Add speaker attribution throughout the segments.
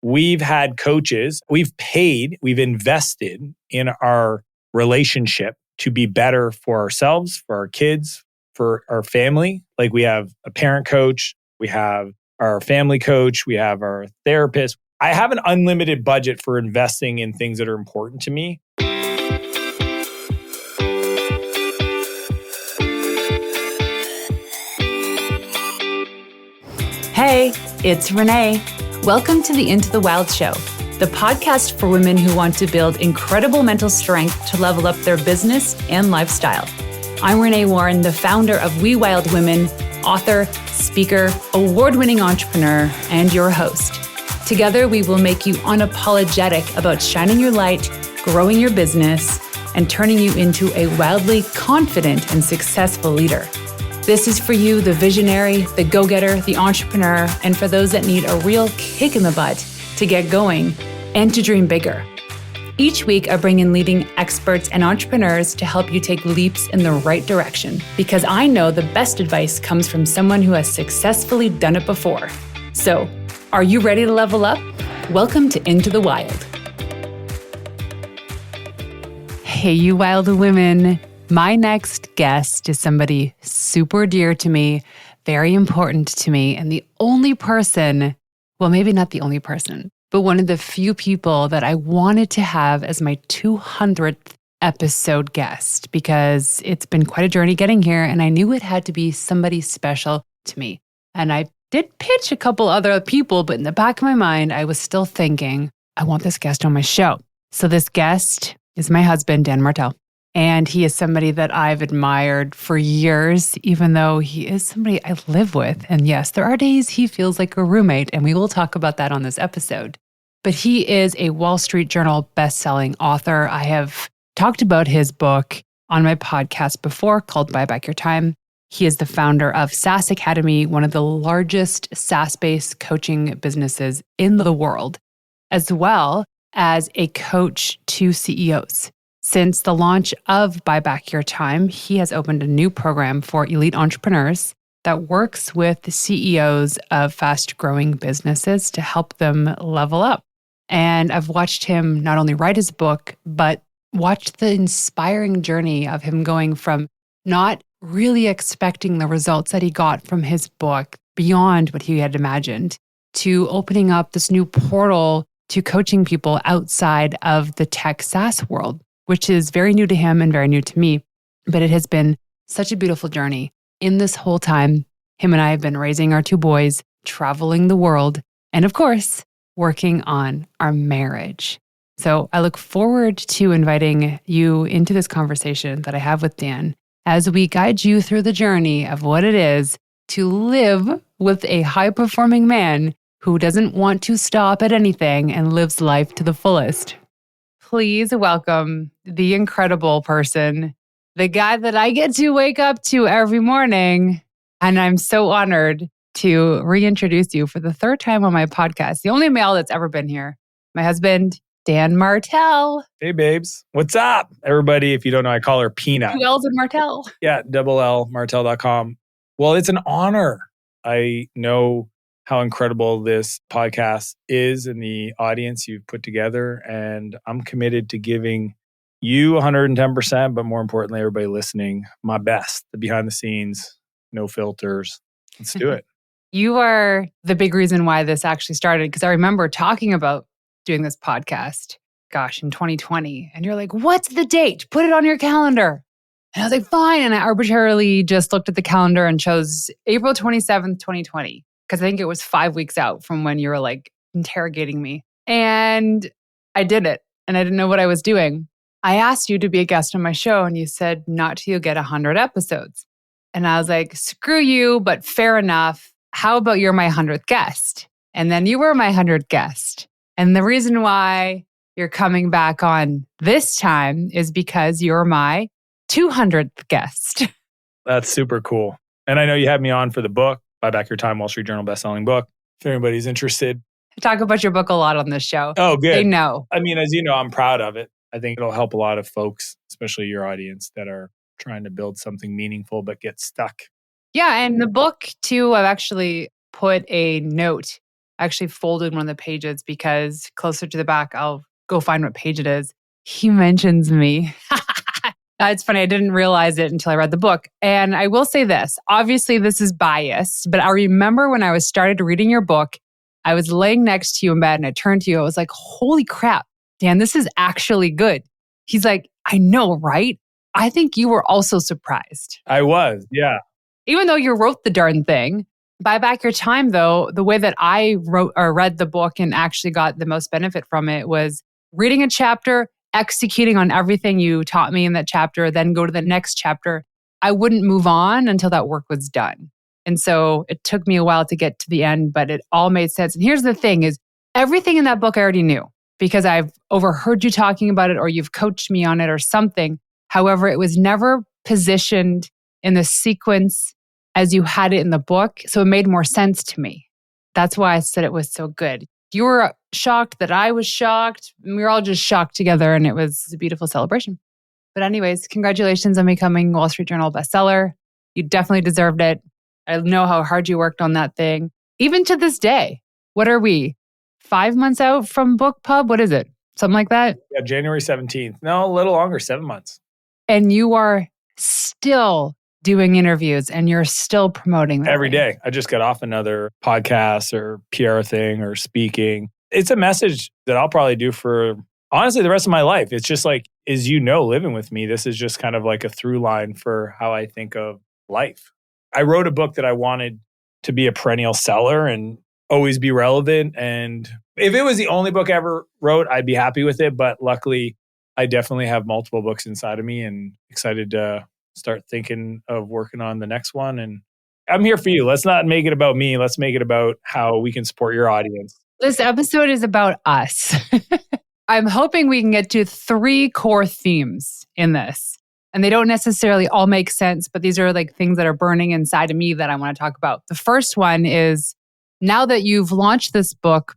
Speaker 1: we've had coaches, we've invested in our relationship to be better for ourselves, for our kids, for our family. Like we have a parent coach, we have our family coach, we have our therapist. I have an unlimited budget for investing in things that are important to me.
Speaker 2: Hey, it's Renee. Welcome to the Into the Wild Show, the podcast for women who want to build incredible mental strength to level up their business and lifestyle. I'm Renee Warren, the founder of We Wild Women, author, speaker, award-winning entrepreneur, and your host. Together, we will make you unapologetic about shining your light, growing your business, and turning you into a wildly confident and successful leader. This is for you, the visionary, the go-getter, the entrepreneur, and for those that need a real kick in the butt to get going and to dream bigger. Each week, I bring in leading experts and entrepreneurs to help you take leaps in the right direction, because I know the best advice comes from someone who has successfully done it before. So, are you ready to level up? Welcome to Into the Wild. Hey, you wild women. My next guest is somebody super dear to me, very important to me, and the only person, well, maybe not the only person, but one of the few people that I wanted to have as my 200th episode guest, because it's been quite a journey getting here, and I knew it had to be somebody special to me. And I did pitch a couple other people, but in the back of my mind, I was still thinking, I want this guest on my show. So this guest is my husband, Dan Martell. And he is somebody that I've admired for years, even though he is somebody I live with. And yes, there are days he feels like a roommate, and we will talk about that on this episode. But he is a Wall Street Journal bestselling author. I have talked about his book on my podcast before called Buy Back Your Time. He is the founder of SaaS Academy, one of the largest SaaS-based coaching businesses in the world, as well as a coach to CEOs. Since the launch of Buy Back Your Time, he has opened a new program for elite entrepreneurs that works with the CEOs of fast-growing businesses to help them level up. And I've watched him not only write his book, but watched the inspiring journey of him going from not really expecting the results that he got from his book beyond what he had imagined, to opening up this new portal to coaching people outside of the tech SaaS world, which is very new to him and very new to me. But it has been such a beautiful journey. In this whole time, him and I have been raising our two boys, traveling the world, and of course, working on our marriage. So I look forward to inviting you into this conversation that I have with Dan as we guide you through the journey of what it is to live with a high-performing man who doesn't want to stop at anything and lives life to the fullest. Please welcome the incredible person, the guy that I get to wake up to every morning. And I'm so honored to reintroduce you for the third time on my podcast, the only male that's ever been here, my husband, Dan Martell.
Speaker 1: Hey, babes. What's up, everybody? If you don't know, I call her Peanut.
Speaker 2: 2 L's in Martell.
Speaker 1: Yeah, double L, Martell.com. Well, it's an honor. I know how incredible this podcast is and the audience you've put together. And I'm committed to giving you 110%, but more importantly, everybody listening, my best, the behind the scenes, no filters. Let's do it.
Speaker 2: You are the big reason why this actually started, because I remember talking about doing this podcast, in 2020. And you're like, what's the date? Put it on your calendar. And I was like, fine. And I arbitrarily just looked at the calendar and chose April 27th, 2020. Because I think it was 5 weeks out from when you were like interrogating me. And I did it. And I didn't know what I was doing. I asked you to be a guest on my show and you said, not till you get 100 episodes. And I was like, screw you, but fair enough. How about you're my 100th guest? And then you were my 100th guest. And the reason why you're coming back on this time is because you're my 200th guest.
Speaker 1: That's super cool. And I know you had me on for the book, Buy Back Your Time, Wall Street Journal bestselling book. If anybody's interested.
Speaker 2: I talk about your book a lot on this show.
Speaker 1: Oh, good.
Speaker 2: They know.
Speaker 1: I mean, as you know, I'm proud of it. I think it'll help a lot of folks, especially your audience, that are trying to build something meaningful but get stuck.
Speaker 2: Yeah. And the book too, I've actually put a note I actually folded one of the pages because closer to the back, I'll go find what page it is. He mentions me. It's funny. I didn't realize it until I read the book. And I will say this, obviously this is biased, but I remember when I was started reading your book, I was laying next to you in bed and I turned to you. I was like, holy crap, Dan, this is actually good. He's like, I know, right? I think you were also surprised.
Speaker 1: I was, yeah.
Speaker 2: Even though you wrote the darn thing, buy back your time though, the way that I wrote or read the book and actually got the most benefit from it was reading a chapter, executing on everything you taught me in that chapter, then go to the next chapter. I wouldn't move on until that work was done. And so it took me a while to get to the end, but it all made sense. And here's the thing is everything in that book I already knew because I've overheard you talking about it or you've coached me on it or something. However, it was never positioned in the sequence as you had it in the book. So it made more sense to me. That's why I said it was so good. You were shocked that I was shocked. We were all just shocked together and it was a beautiful celebration. But anyways, congratulations on becoming Wall Street Journal bestseller. You definitely deserved it. I know how hard you worked on that thing. Even to this day, what are we? 5 months out from book pub? What is it? Something like that?
Speaker 1: Yeah, January 17th. No, a little longer, 7 months.
Speaker 2: And you are still doing interviews and you're still promoting that
Speaker 1: every
Speaker 2: thing.
Speaker 1: day. I just got off another podcast or PR thing or speaking. It's a message that I'll probably do for honestly the rest of my life. It's just like, as you know, living with me, this is just kind of like a through line for how I think of life. I wrote a book that I wanted to be a perennial seller and always be relevant. And if it was the only book I ever wrote, I'd be happy with it. But luckily, I definitely have multiple books inside of me and excited to start thinking of working on the next one. And I'm here for you. Let's not make it about me. Let's make it about how we can support your audience.
Speaker 2: This episode is about us. I'm hoping we can get to 3 core themes in this. And they don't necessarily all make sense, but these are like things that are burning inside of me that I want to talk about. The first one is now that you've launched this book,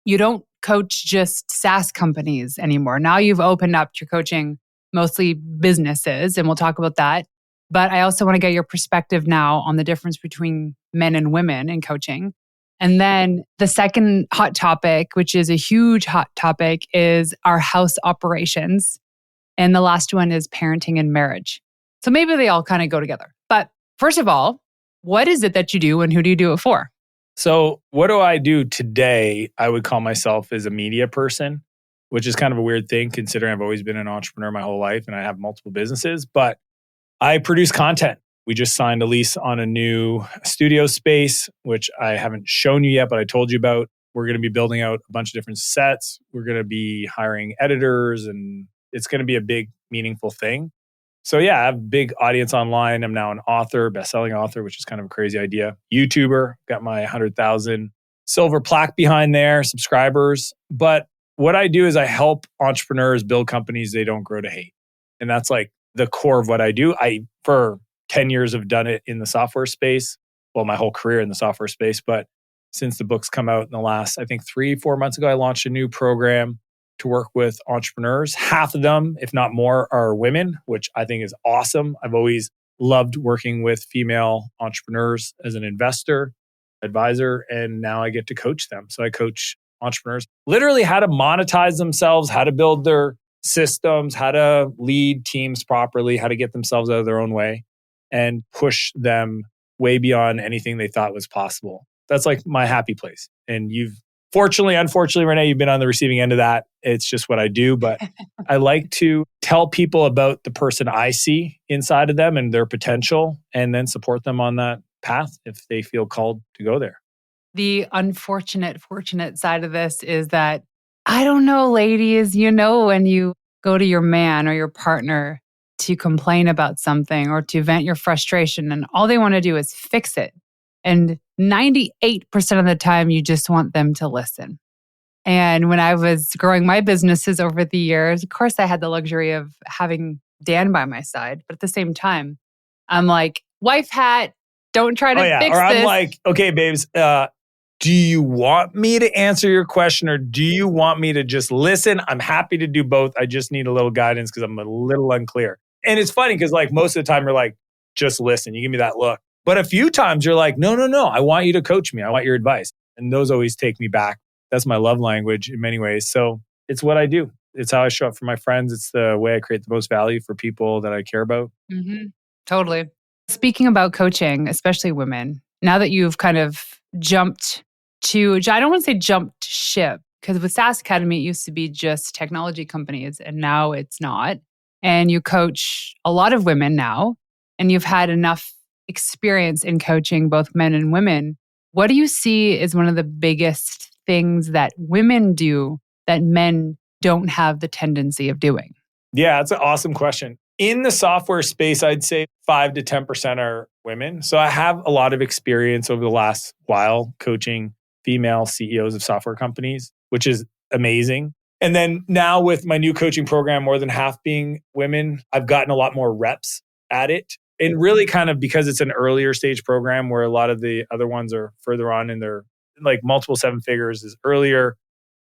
Speaker 2: you don't coach just SaaS companies anymore. Now you've opened up to coaching mostly businesses, and we'll talk about that. But I also want to get your perspective now on the difference between men and women in coaching. And then the second hot topic, which is a huge hot topic, is our house operations. And the last one is parenting and marriage. So maybe they all kind of go together. But first of all, what is it that you do and who do you do it for?
Speaker 1: So what do I do today? I would call myself as a media person, which is kind of a weird thing considering I've always been an entrepreneur my whole life and I have multiple businesses, but I produce content. We just signed a lease on a new studio space, which I haven't shown you yet, but I told you about. We're going to be building out a bunch of different sets. We're going to be hiring editors and it's going to be a big, meaningful thing. So yeah, I have a big audience online. I'm now an author, best-selling author, which is kind of a crazy idea. YouTuber, got my 100,000 silver plaque behind there, subscribers. But what I do is I help entrepreneurs build companies they don't grow to hate. And that's like the core of what I do. For 10 years, have done it in the software space. Well, my whole career in the software space. But since the book's come out in the last, I think 3-4 months ago, I launched a new program to work with entrepreneurs. Half of them, if not more, are women, which I think is awesome. I've always loved working with female entrepreneurs as an investor, advisor, and now I get to coach them. So I coach entrepreneurs literally how to monetize themselves, how to build their systems, how to lead teams properly, how to get themselves out of their own way and push them way beyond anything they thought was possible. That's like my happy place. And unfortunately, Renee, you've been on the receiving end of that. It's just what I do. But I like to tell people about the person I see inside of them and their potential, and then support them on that path if they feel called to go there.
Speaker 2: The fortunate side of this is that, I don't know, ladies, when you go to your man or your partner to complain about something or to vent your frustration, and all they want to do is fix it. And 98% of the time, you just want them to listen. And when I was growing my businesses over the years, of course, I had the luxury of having Dan by my side. But at the same time, I'm like, wife hat, don't try to fix
Speaker 1: or
Speaker 2: this.
Speaker 1: I'm like, okay, babes, do you want me to answer your question or do you want me to just listen? I'm happy to do both. I just need a little guidance because I'm a little unclear. And it's funny because like most of the time you're like, just listen. You give me that look. But a few times you're like, no, I want you to coach me. I want your advice. And those always take me back. That's my love language in many ways. So it's what I do. It's how I show up for my friends. It's the way I create the most value for people that I care about.
Speaker 2: Mm-hmm. Totally. Speaking about coaching, especially women, now that you've kind of jumped I don't want to say jumped ship, because with SaaS Academy, it used to be just technology companies, and now it's not. And you coach a lot of women now, and you've had enough experience in coaching both men and women. What do you see is one of the biggest things that women do that men don't have the tendency of doing?
Speaker 1: Yeah, that's an awesome question. In the software space, I'd say 5 to 10% are women. So I have a lot of experience over the last while coaching female CEOs of software companies, which is amazing. And then now with my new coaching program, more than half being women, I've gotten a lot more reps at it. And really kind of because it's an earlier stage program where a lot of the other ones are further on in their like multiple 7 figures is earlier.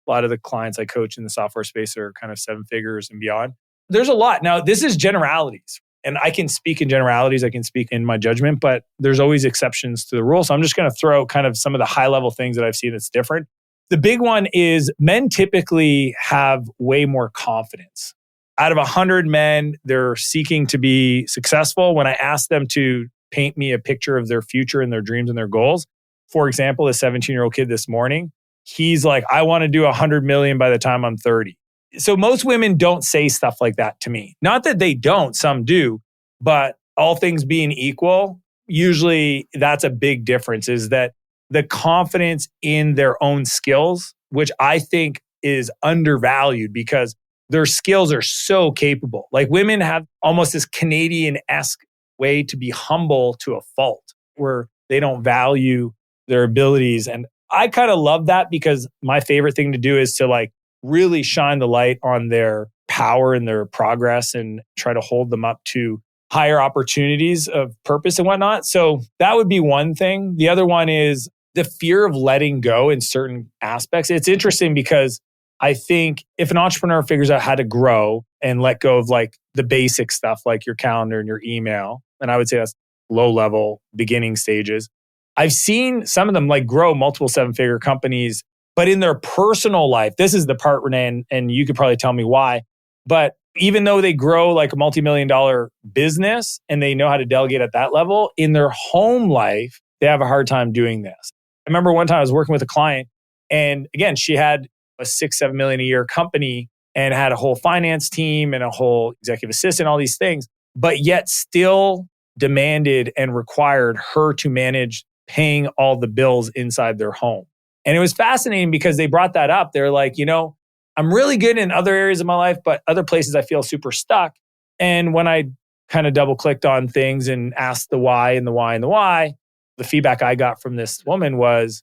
Speaker 1: A lot of the clients I coach in the software space are kind of 7 figures and beyond. There's a lot. Now, this is generalities. And I can speak in generalities. I can speak in my judgment, but there's always exceptions to the rule. So I'm just going to throw kind of some of the high level things that I've seen that's different. The big one is men typically have way more confidence. Out of 100 men, they're seeking to be successful. When I ask them to paint me a picture of their future and their dreams and their goals, for example, a 17-year-old kid this morning, he's like, I want to do 100 million by the time I'm 30. So most women don't say stuff like that to me. Not that they don't, some do, but all things being equal, usually that's a big difference is that the confidence in their own skills, which I think is undervalued because their skills are so capable. Like women have almost this Canadian-esque way to be humble to a fault where they don't value their abilities. And I kind of love that because my favorite thing to do is to like really shine the light on their power and their progress and try to hold them up to higher opportunities of purpose and whatnot. So that would be one thing. The other one is the fear of letting go in certain aspects. It's interesting because I think if an entrepreneur figures out how to grow and let go of like the basic stuff like your calendar and your email, and I would say that's low level beginning stages. I've seen some of them like grow multiple 7-figure companies, but in their personal life, this is the part, Renee, and you could probably tell me why. But even though they grow like a multi-million-dollar business and they know how to delegate at that level, in their home life, they have a hard time doing this. I remember one time I was working with a client and again, she had a 6-7 million a year company and had a whole finance team and a whole executive assistant, all these things, but yet still demanded and required her to manage paying all the bills inside their home. And it was fascinating because they brought that up. They're like, I'm really good in other areas of my life, but other places I feel super stuck. And when I kind of double clicked on things and asked the why and the why and the why, the feedback I got from this woman was,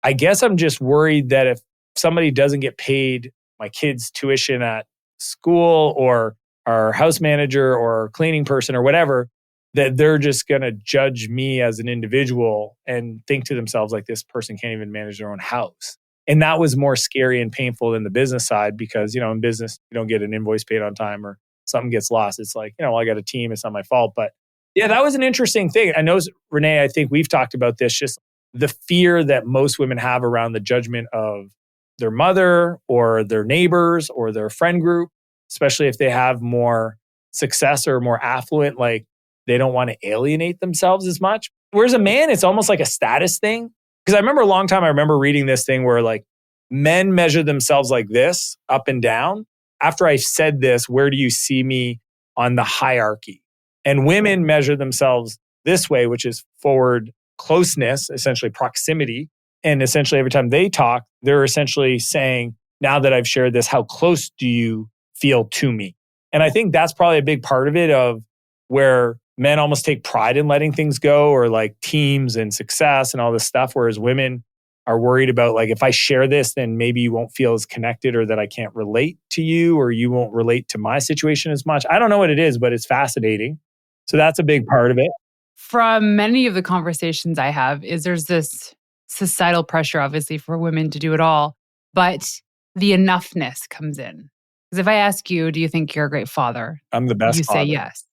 Speaker 1: I guess I'm just worried that if somebody doesn't get paid my kid's tuition at school or our house manager or cleaning person or whatever, that they're just going to judge me as an individual and think to themselves like this person can't even manage their own house. And that was more scary and painful than the business side because, in business, you don't get an invoice paid on time or something gets lost. It's like, well, I got a team. It's not my fault. But yeah, that was an interesting thing. I know, Renee, I think we've talked about this, just the fear that most women have around the judgment of their mother or their neighbors or their friend group, especially if they have more success or more affluent, like they don't want to alienate themselves as much. Whereas a man, it's almost like a status thing. Because I remember a long time, I remember reading this thing where like men measure themselves like this, up and down. After I said this, where do you see me on the hierarchy? And women measure themselves this way, which is forward closeness, essentially proximity. And essentially every time they talk, they're essentially saying, now that I've shared this, how close do you feel to me? And I think that's probably a big part of it of where men almost take pride in letting things go or like teams and success and all this stuff. Whereas women are worried about like, if I share this, then maybe you won't feel as connected or that I can't relate to you or you won't relate to my situation as much. I don't know what it is, but it's fascinating. So that's a big part of it.
Speaker 2: From many of the conversations I have there's this societal pressure, obviously, for women to do it all, but the enoughness comes in. Because if I ask you, do you think you're a great father?
Speaker 1: I'm the best
Speaker 2: father. You say yes.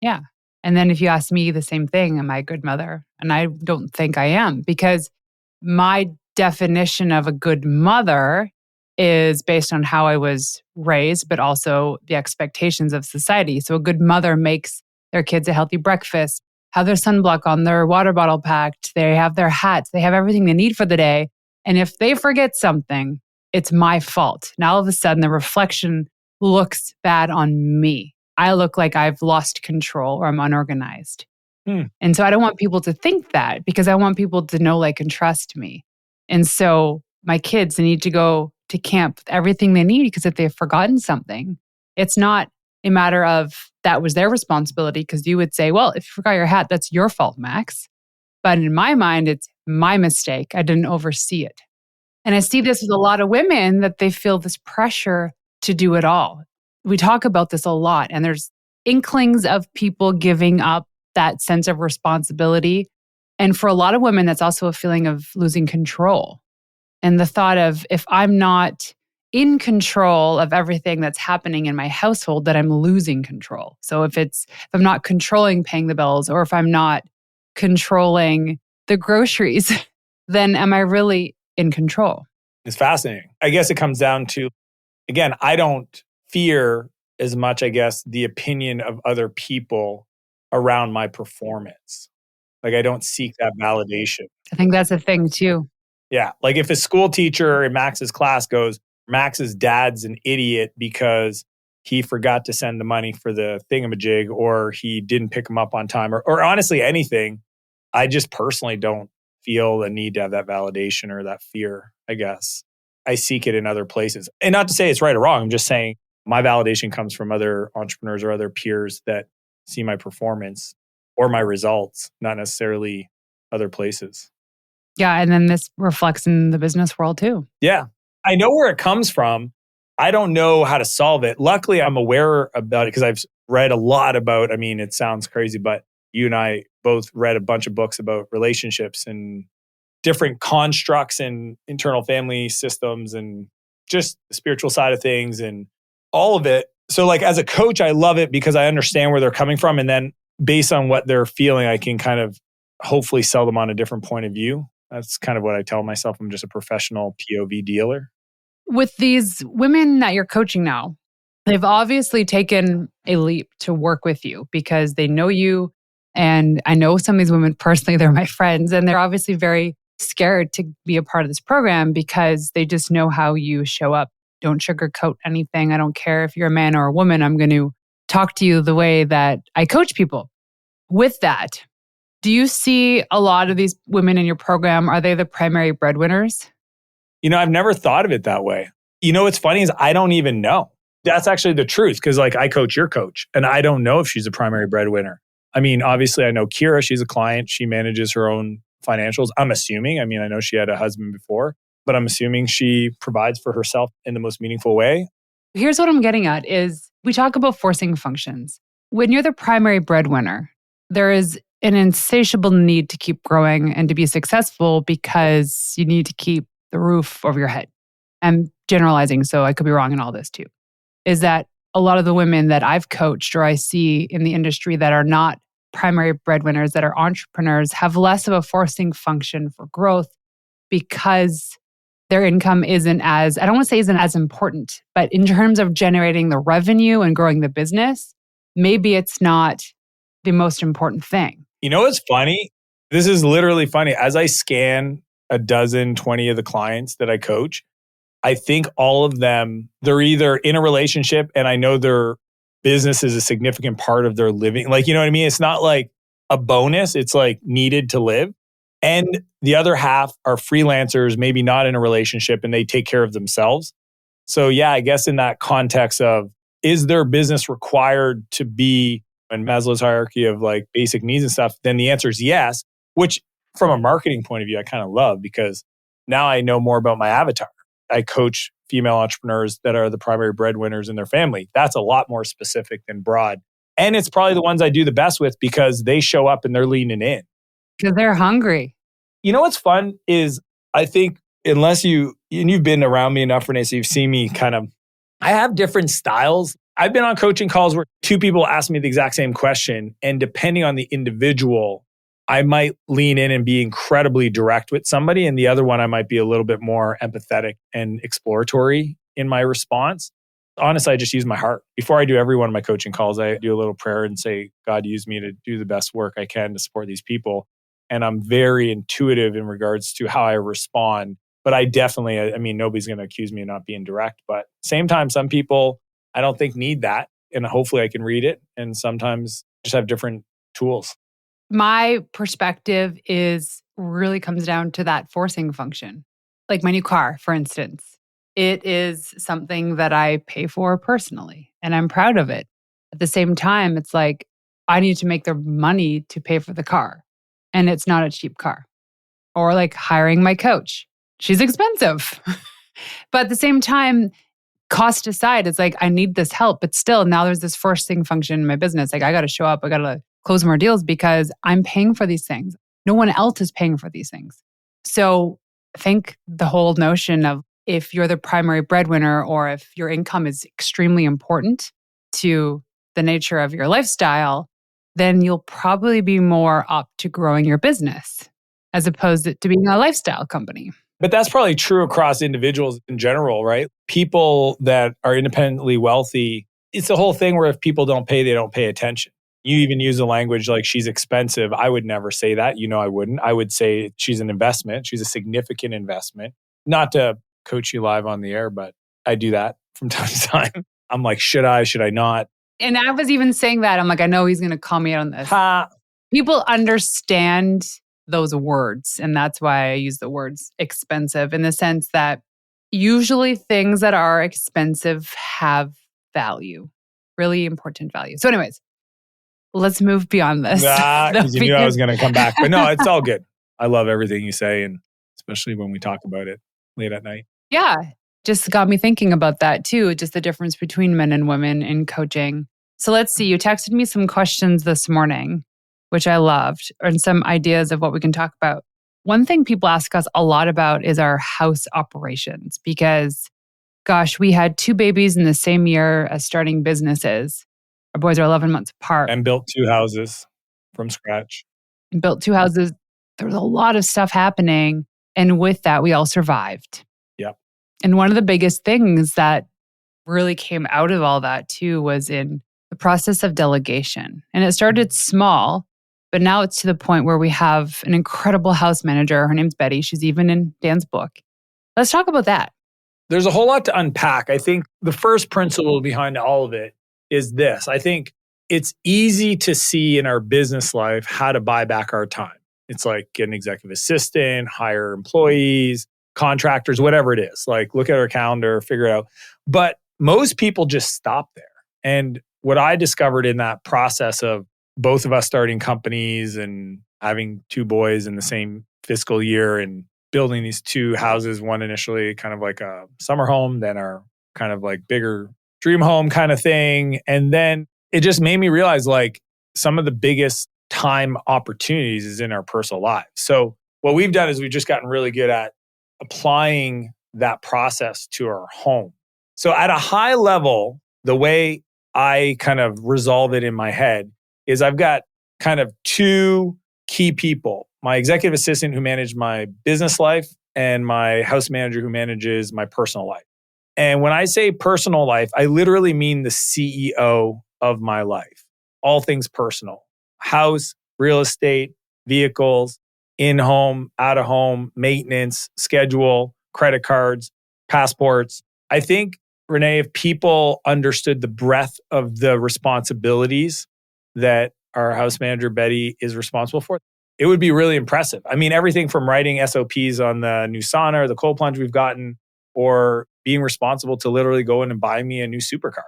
Speaker 2: Yeah. And then if you ask me the same thing, am I a good mother? And I don't think I am because my definition of a good mother is based on how I was raised, but also the expectations of society. So a good mother makes their kids a healthy breakfast, have their sunblock on, their water bottle packed, they have their hats, they have everything they need for the day. And if they forget something, it's my fault. Now all of a sudden the reflection looks bad on me. I look like I've lost control or I'm unorganized. And so I don't want people to think that, because I want people to know, like, and trust me. And so my kids, they need to go to camp with everything they need, because if they've forgotten something, it's not a matter of that was their responsibility, because you would say, well, if you forgot your hat, that's your fault, Max. But in my mind, it's my mistake. I didn't oversee it. And I see this with a lot of women, that they feel this pressure to do it all. We talk about this a lot, and there's inklings of people giving up that sense of responsibility. And for a lot of women, that's also a feeling of losing control. And the thought of, if I'm not in control of everything that's happening in my household, that I'm losing control. So if I'm not controlling paying the bills, or if I'm not controlling the groceries, then am I really in control?
Speaker 1: It's fascinating. I guess it comes down to, again, I don't fear as much, I guess, the opinion of other people around my performance. Like, I don't seek that validation.
Speaker 2: I think that's a thing too.
Speaker 1: Yeah. Like, if a school teacher in Max's class goes, Max's dad's an idiot because he forgot to send the money for the thingamajig, or he didn't pick him up on time, or honestly anything, I just personally don't feel the need to have that validation or that fear, I guess. I seek it in other places. And not to say it's right or wrong. I'm just saying my validation comes from other entrepreneurs or other peers that see my performance or my results, not necessarily other places.
Speaker 2: Yeah. And then this reflects in the business world too.
Speaker 1: Yeah. I know where it comes from. I don't know how to solve it. Luckily, I'm aware about it because I've read a lot about, I mean, it sounds crazy, but you and I both read a bunch of books about relationships and different constructs and internal family systems and just the spiritual side of things and all of it. So, like, as a coach, I love it because I understand where they're coming from. And then based on what they're feeling, I can kind of hopefully sell them on a different point of view. That's kind of what I tell myself. I'm just a professional POV dealer.
Speaker 2: With these women that you're coaching now, they've obviously taken a leap to work with you because they know you. And I know some of these women personally, they're my friends, and they're obviously very scared to be a part of this program because they just know how you show up. Don't sugarcoat anything. I don't care if you're a man or a woman. I'm going to talk to you the way that I coach people. With that, do you see a lot of these women in your program? Are they the primary breadwinners?
Speaker 1: You know, I've never thought of it that way. You know, what's funny is I don't even know. That's actually the truth, because like I coach your coach and I don't know if she's a primary breadwinner. I mean, obviously I know Kira, she's a client. She manages her own financials. I'm assuming, I mean, I know she had a husband before, but I'm assuming she provides for herself in the most meaningful way.
Speaker 2: Here's what I'm getting at is we talk about forcing functions. When you're the primary breadwinner, there is an insatiable need to keep growing and to be successful because you need to keep the roof over your head. I'm generalizing, so I could be wrong in all this too. Is that a lot of the women that I've coached or I see in the industry that are not primary breadwinners, that are entrepreneurs, have less of a forcing function for growth because their income isn't as, I don't want to say isn't as important, but in terms of generating the revenue and growing the business, maybe it's not the most important thing.
Speaker 1: You know what's funny? This is literally funny. As I scan a dozen, 20 of the clients that I coach, I think all of them, they're either in a relationship and I know their business is a significant part of their living. Like, you know what I mean? It's not like a bonus. It's like needed to live. And the other half are freelancers, maybe not in a relationship, and they take care of themselves. So yeah, I guess in that context of, is their business required to be in Maslow's hierarchy of like basic needs and stuff? Then the answer is yes, which from a marketing point of view, I kind of love because now I know more about my avatar. I coach female entrepreneurs that are the primary breadwinners in their family. That's a lot more specific than broad. And it's probably the ones I do the best with because they show up and they're leaning in.
Speaker 2: Because they're hungry.
Speaker 1: You know what's fun is I think unless and you've been around me enough, Renee, so you've seen me I have different styles. I've been on coaching calls where two people ask me the exact same question. And depending on the individual, I might lean in and be incredibly direct with somebody. And the other one, I might be a little bit more empathetic and exploratory in my response. Honestly, I just use my heart. Before I do every one of my coaching calls, I do a little prayer and say, God, use me to do the best work I can to support these people. And I'm very intuitive in regards to how I respond. But I definitely, I mean, nobody's going to accuse me of not being direct. But same time, some people I don't think need that. And hopefully I can read it. And sometimes just have different tools.
Speaker 2: My perspective is really comes down to that forcing function. Like my new car, for instance. It is something that I pay for personally, and I'm proud of it. At the same time, it's like I need to make the money to pay for the car, and it's not a cheap car. Or like hiring my coach. She's expensive. But at the same time, cost aside, it's like I need this help, but still now there's this forcing function in my business. Like I got to show up, I got to close more deals because I'm paying for these things. No one else is paying for these things. So I think the whole notion of if you're the primary breadwinner or if your income is extremely important to the nature of your lifestyle, then you'll probably be more up to growing your business as opposed to being a lifestyle company.
Speaker 1: But that's probably true across individuals in general, right? People that are independently wealthy, it's the whole thing where if people don't pay, they don't pay attention. You even use the language like she's expensive. I would never say that. You know, I wouldn't. I would say she's an investment. She's a significant investment. Not to coach you live on the air, but I do that from time to time. I'm like, should I not?
Speaker 2: And I was even saying that. I'm like, I know he's going to call me out on this.
Speaker 1: Ha.
Speaker 2: People understand those words. And that's why I use the words expensive in the sense that usually things that are expensive have value, really important value. So anyways, let's move beyond this.
Speaker 1: Because you knew I was going to come back. But no, it's all good. I love everything you say, and especially when we talk about it late at night.
Speaker 2: Yeah, just got me thinking about that too, just the difference between men and women in coaching. So let's see, you texted me some questions this morning, which I loved, and some ideas of what we can talk about. One thing people ask us a lot about is our house operations because, gosh, we had 2 babies in the same year as starting businesses. Our boys are 11 months apart.
Speaker 1: And built 2 houses from scratch.
Speaker 2: And built 2 houses. There was a lot of stuff happening. And with that, we all survived.
Speaker 1: Yep.
Speaker 2: And one of the biggest things that really came out of all that too was in the process of delegation. And it started small, but now it's to the point where we have an incredible house manager. Her name's Betty. She's even in Dan's book. Let's talk about that.
Speaker 1: There's a whole lot to unpack. I think the first principle behind all of it is this. I think it's easy to see in our business life how to buy back our time. It's like get an executive assistant, hire employees, contractors, whatever it is. Like look at our calendar, figure it out. But most people just stop there. And what I discovered in that process of both of us starting companies and having 2 boys in the same fiscal year and building these 2 houses, one initially kind of like a summer home, then our kind of like bigger dream home kind of thing. And then it just made me realize like some of the biggest time opportunities is in our personal lives. So what we've done is we've just gotten really good at applying that process to our home. So at a high level, the way I kind of resolve it in my head is I've got kind of 2 key people, my executive assistant who managed my business life and my house manager who manages my personal life. And when I say personal life, I literally mean the CEO of my life, all things personal. House, real estate, vehicles, in-home, out-of-home, maintenance, schedule, credit cards, passports. I think, Renee, if people understood the breadth of the responsibilities that our house manager, Betty, is responsible for, it would be really impressive. I mean, everything from writing SOPs on the new sauna or the cold plunge we've gotten, or being responsible to literally go in and buy me a new supercar.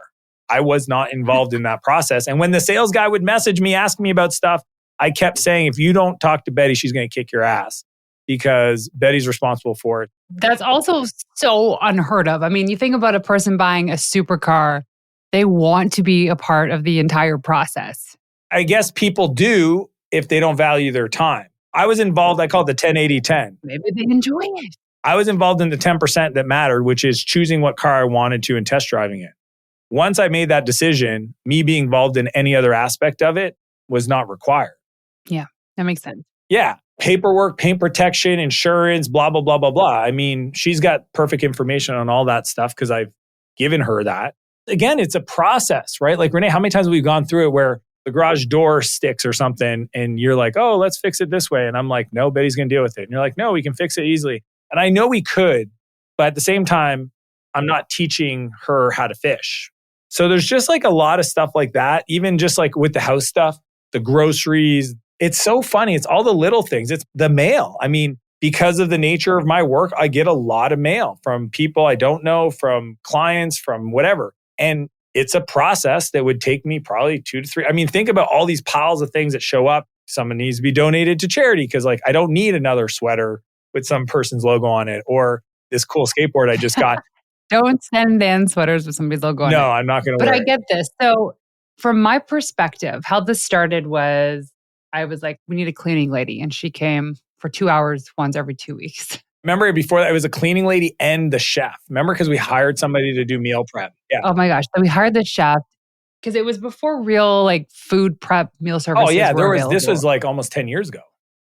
Speaker 1: I was not involved in that process. And when the sales guy would message me, ask me about stuff, I kept saying, if you don't talk to Betty, she's going to kick your ass because Betty's responsible for it.
Speaker 2: That's also so unheard of. I mean, you think about a person buying a supercar, they want to be a part of the entire process.
Speaker 1: I guess people do if they don't value their time. I was involved, I call it the 10-80-10.
Speaker 2: Maybe they enjoy it.
Speaker 1: I was involved in the 10% that mattered, which is choosing what car I wanted to and test driving it. Once I made that decision, me being involved in any other aspect of it was not required.
Speaker 2: Yeah. That makes sense.
Speaker 1: Yeah. Paperwork, paint protection, insurance, blah, blah, blah, blah, blah. I mean, she's got perfect information on all that stuff because I've given her that. Again, it's a process, right? Like, Renee, how many times have we gone through it where the garage door sticks or something and you're like, oh, let's fix it this way. And I'm like, no, Betty's going to deal with it. And you're like, no, we can fix it easily. And I know we could, but at the same time, I'm not teaching her how to fish. So there's just like a lot of stuff like that, even just like with the house stuff, the groceries. It's so funny. It's all the little things. It's the mail. I mean, because of the nature of my work, I get a lot of mail from people I don't know, from clients, from whatever. And it's a process that would take me probably 2 to 3. I mean, think about all these piles of things that show up. Someone needs to be donated to charity because like I don't need another sweater with some person's logo on it or this cool skateboard I just got.
Speaker 2: Don't send Dan sweaters with somebody's logo on it.
Speaker 1: No, I'm not going to
Speaker 2: But
Speaker 1: wear
Speaker 2: I
Speaker 1: it.
Speaker 2: get this. So from my perspective, how this started was I was like, we need a cleaning lady. And she came for 2 hours once every 2 weeks.
Speaker 1: Remember before that, it was a cleaning lady and the chef. Remember because we hired somebody to do meal prep. Yeah.
Speaker 2: Oh my gosh. Then we hired the chef because it was before real like food prep meal services.
Speaker 1: Oh yeah,
Speaker 2: were available.
Speaker 1: this was like almost 10 years ago.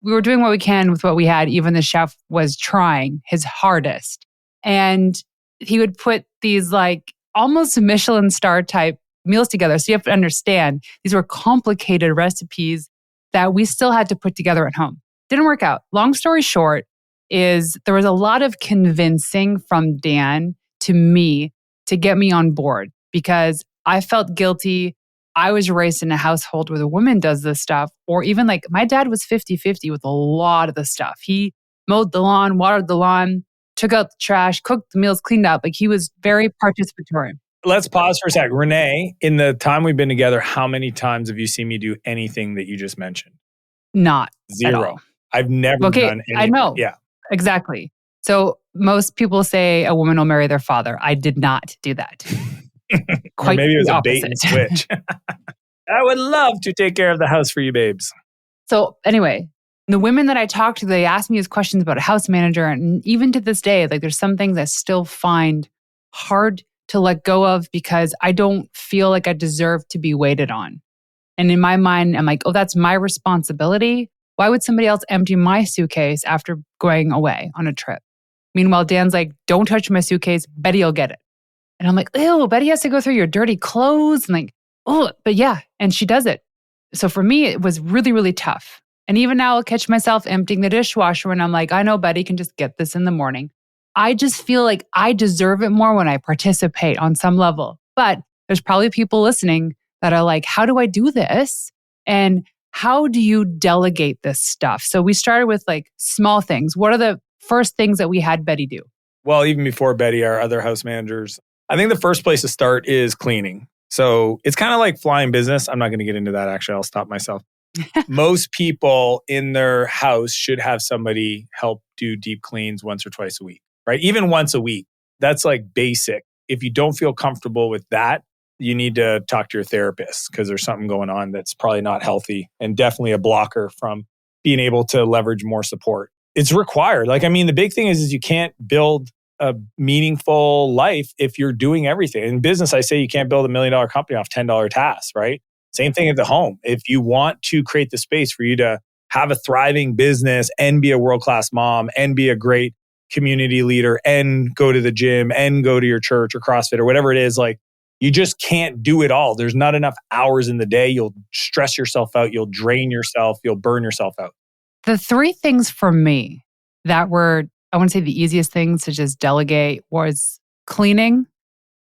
Speaker 2: We were doing what we can with what we had. Even the chef was trying his hardest. And he would put these like almost Michelin star type meals together. So you have to understand these were complicated recipes that we still had to put together at home. Didn't work out. Long story short is there was a lot of convincing from Dan to me to get me on board because I felt guilty. I was raised in a household where the woman does this stuff, or even like my dad was 50-50 with a lot of the stuff. He mowed the lawn, watered the lawn, took out the trash, cooked the meals, cleaned up. Like he was very participatory.
Speaker 1: Let's pause for a sec. Renee, in the time we've been together, how many times have you seen me do anything that you just mentioned?
Speaker 2: Not
Speaker 1: 0.
Speaker 2: at all.
Speaker 1: I've never done anything.
Speaker 2: I know.
Speaker 1: Yeah.
Speaker 2: Exactly. So most people say a woman will marry their father. I did not do that.
Speaker 1: Or maybe it was a bait and switch. I would love to take care of the house for you, babes.
Speaker 2: So anyway, the women that I talked to, they asked me these questions about a house manager. And even to this day, like there's some things I still find hard to let go of because I don't feel like I deserve to be waited on. And in my mind, I'm like, oh, that's my responsibility. Why would somebody else empty my suitcase after going away on a trip? Meanwhile, Dan's like, don't touch my suitcase. Betty will get it. And I'm like, ew, Betty has to go through your dirty clothes. And like, oh, but yeah. And she does it. So for me, it was really, really tough. And even now I'll catch myself emptying the dishwasher and I'm like, I know Betty can just get this in the morning. I just feel like I deserve it more when I participate on some level. But there's probably people listening that are like, how do I do this? And how do you delegate this stuff? So we started with like small things. What are the first things that we had Betty do?
Speaker 1: Well, even before Betty, our other house managers, I think the first place to start is cleaning. So it's kind of like flying business. I'm not going to get into that. Actually, I'll stop myself. Most people in their house should have somebody help do deep cleans once or twice a week, right? Even once a week. That's like basic. If you don't feel comfortable with that, you need to talk to your therapist because there's something going on that's probably not healthy and definitely a blocker from being able to leverage more support. It's required. Like, I mean, the big thing is you can't build a meaningful life if you're doing everything. In business, I say you can't build $1 million company off $10 tasks, right? Same thing at the home. If you want to create the space for you to have a thriving business and be a world-class mom and be a great community leader and go to the gym and go to your church or CrossFit or whatever it is, like, you just can't do it all. There's not enough hours in the day. You'll stress yourself out. You'll drain yourself. You'll burn yourself out.
Speaker 2: The 3 things for me that were, I want to say the easiest things to just delegate was cleaning,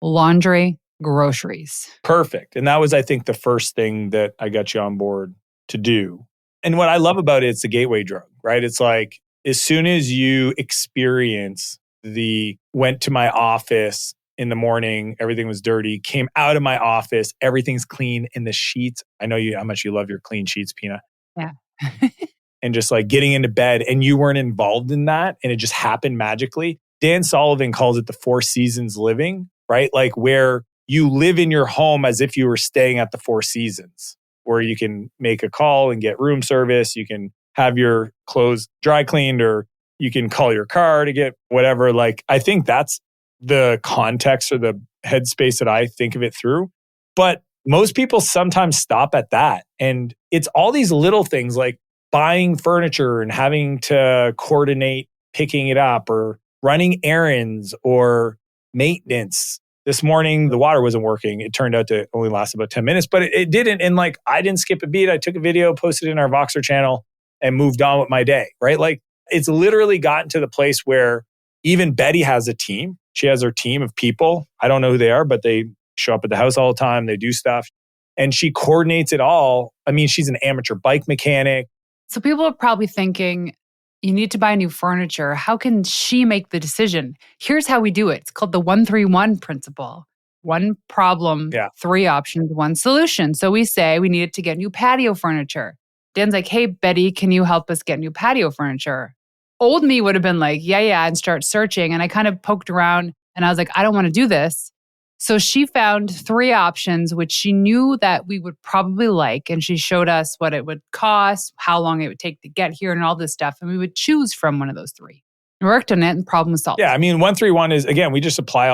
Speaker 2: laundry, groceries.
Speaker 1: Perfect. And that was, I think, the first thing that I got you on board to do. And what I love about it, it's a gateway drug, right? It's like, as soon as you experience went to my office in the morning, everything was dirty, came out of my office, everything's clean in the sheets. I know how much you love your clean sheets, Pina.
Speaker 2: Yeah.
Speaker 1: And just like getting into bed and you weren't involved in that and it just happened magically. Dan Sullivan calls it the 4 seasons living, right? Like where you live in your home as if you were staying at the 4 seasons, where you can make a call and get room service. You can have your clothes dry cleaned, or you can call your car to get whatever. Like, I think that's the context or the headspace that I think of it through. But most people sometimes stop at that. And it's all these little things like buying furniture and having to coordinate picking it up or running errands or maintenance. This morning, the water wasn't working. It turned out to only last about 10 minutes, but it didn't. And like, I didn't skip a beat. I took a video, posted it in our Voxer channel and moved on with my day, right? Like, it's literally gotten to the place where even Betty has a team. She has her team of people. I don't know who they are, but they show up at the house all the time. They do stuff. And she coordinates it all. I mean, she's an amateur bike mechanic.
Speaker 2: So people are probably thinking, you need to buy new furniture. How can she make the decision? Here's how we do it. It's called the 1-3-1 principle. One problem, 3 options, 1 solution. So we say we needed to get new patio furniture. Dan's like, hey, Betty, can you help us get new patio furniture? Old me would have been like, yeah, and start searching. And I kind of poked around and I was like, I don't want to do this. So she found 3 options, which she knew that we would probably like. And she showed us what it would cost, how long it would take to get here and all this stuff. And we would choose from one of those 3. We worked on it and problem solved.
Speaker 1: Yeah, I mean, 1-3-1 is, again, we just apply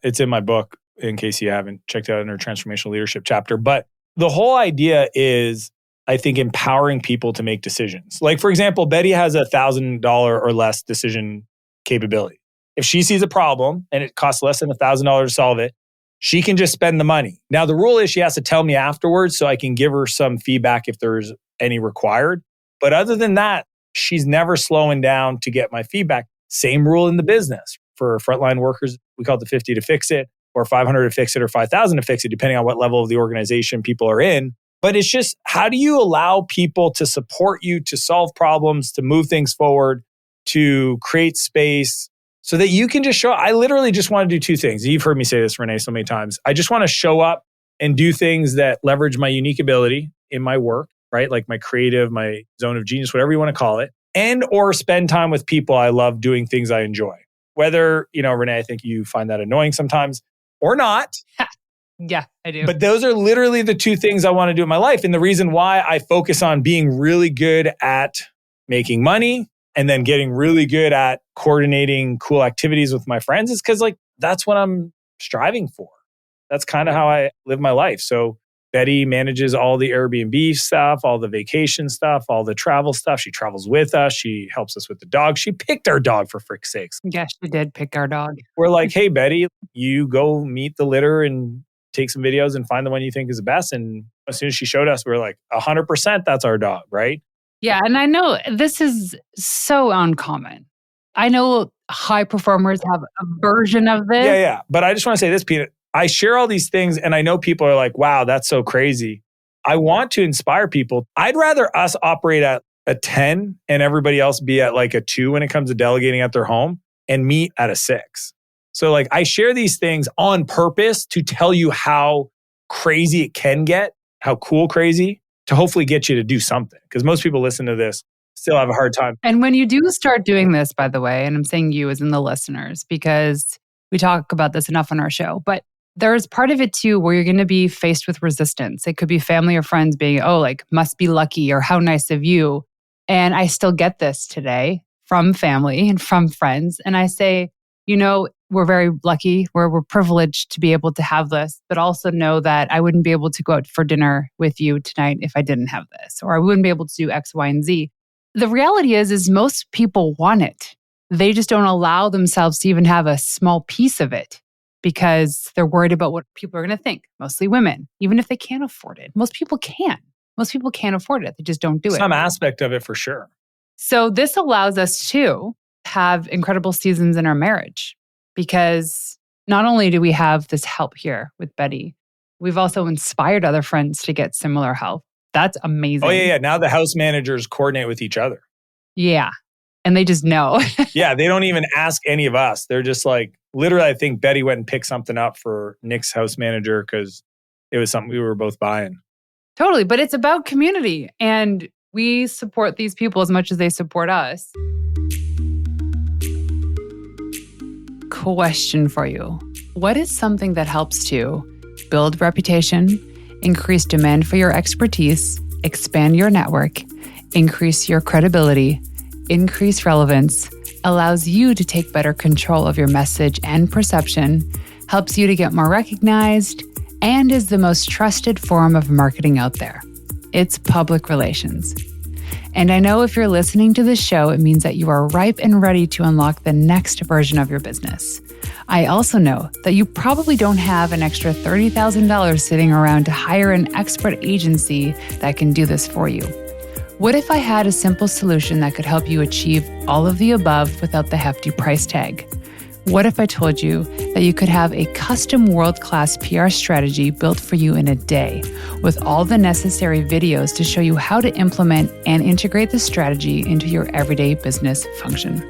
Speaker 1: it's in my book in case you haven't checked out in our transformational leadership chapter. But the whole idea is, I think, empowering people to make decisions. Like, for example, Betty has $1,000 or less decision capability. If she sees a problem and it costs less than $1,000 to solve it, she can just spend the money. Now, the rule is she has to tell me afterwards so I can give her some feedback if there's any required. But other than that, she's never slowing down to get my feedback. Same rule in the business. For frontline workers, we call it the 50 to fix it, or 500 to fix it, or 5,000 to fix it, depending on what level of the organization people are in. But it's just, how do you allow people to support you, to solve problems, to move things forward, to create space, so that you can just show up? I literally just want to do 2 things. You've heard me say this, Renee, so many times. I just want to show up and do things that leverage my unique ability in my work, right? Like my creative, my zone of genius, whatever you want to call it, and or spend time with people I love, doing things I enjoy. Whether, Renee, I think you find that annoying sometimes or not.
Speaker 2: Yeah, I do.
Speaker 1: But those are literally the 2 things I want to do in my life. And the reason why I focus on being really good at making money and then getting really good at coordinating cool activities with my friends is because, like, that's what I'm striving for. That's kind of how I live my life. So Betty manages all the Airbnb stuff, all the vacation stuff, all the travel stuff. She travels with us. She helps us with the dog. She picked our dog, for frick's sakes.
Speaker 2: Yeah, she did pick our dog.
Speaker 1: We're like, hey, Betty, you go meet the litter and take some videos and find the one you think is the best. And as soon as she showed us, we were like, 100% that's our dog, right?
Speaker 2: Yeah, and I know this is so uncommon. I know high performers have a version of this.
Speaker 1: Yeah. But I just want to say this, Peter. I share all these things and I know people are like, wow, that's so crazy. I want to inspire people. I'd rather us operate at a 10 and everybody else be at like a 2 when it comes to delegating at their home and me at a 6. So like, I share these things on purpose to tell you how crazy it can get, how cool crazy, to hopefully get you to do something. Because most people listen to this still have a hard time.
Speaker 2: And when you do start doing this, by the way, and I'm saying you as in the listeners, because we talk about this enough on our show, but there's part of it too where you're going to be faced with resistance. It could be family or friends being, oh, like, must be lucky, or how nice of you. And I still get this today from family and from friends. And I say, we're very lucky, we're privileged to be able to have this, but also know that I wouldn't be able to go out for dinner with you tonight if I didn't have this, or I wouldn't be able to do X, Y, and Z. The reality is most people want it. They just don't allow themselves to even have a small piece of it because they're worried about what people are going to think, mostly women, even if they can't afford it. Most people can. Most people can't afford it. They just don't do it.
Speaker 1: Some aspect of it for sure.
Speaker 2: So this allows us to have incredible seasons in our marriage, because not only do we have this help here with Betty, we've also inspired other friends to get similar help. That's amazing.
Speaker 1: Oh, yeah. Now the house managers coordinate with each other.
Speaker 2: Yeah. And they just know.
Speaker 1: Yeah. They don't even ask any of us. They're just like, literally, I think Betty went and picked something up for Nick's house manager because it was something we were both buying.
Speaker 2: Totally. But it's about community. And we support these people as much as they support us. Question for you. What is something that helps to build reputation, increase demand for your expertise, expand your network, increase your credibility, increase relevance, allows you to take better control of your message and perception, helps you to get more recognized, and is the most trusted form of marketing out there? It's public relations. And I know if you're listening to this show, it means that you are ripe and ready to unlock the next version of your business. I also know that you probably don't have an extra $30,000 sitting around to hire an expert agency that can do this for you. What if I had a simple solution that could help you achieve all of the above without the hefty price tag? What if I told you that you could have a custom world-class PR strategy built for you in a day with all the necessary videos to show you how to implement and integrate the strategy into your everyday business function?